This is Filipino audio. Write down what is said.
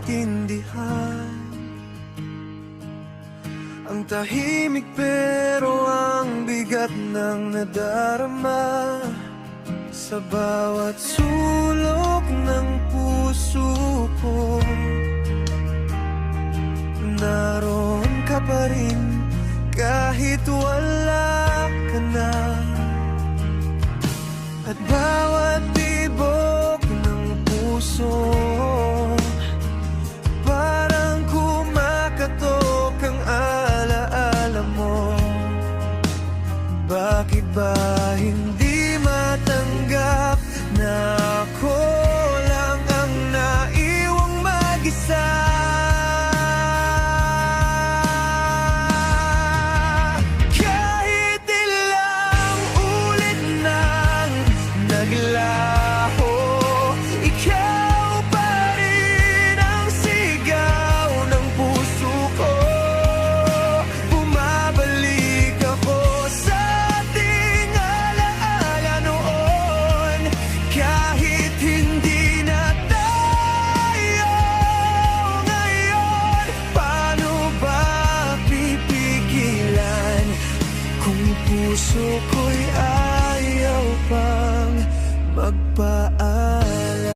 maintindihan ang tahimik pero ang bigat ng nadarama sa bawat sulok ng puso ko. Naroon ka pa rin kahit wala ka na, at bawat tibok ng puso parang kumakatok ang alaala mo. Bakit ba hindi matanggap na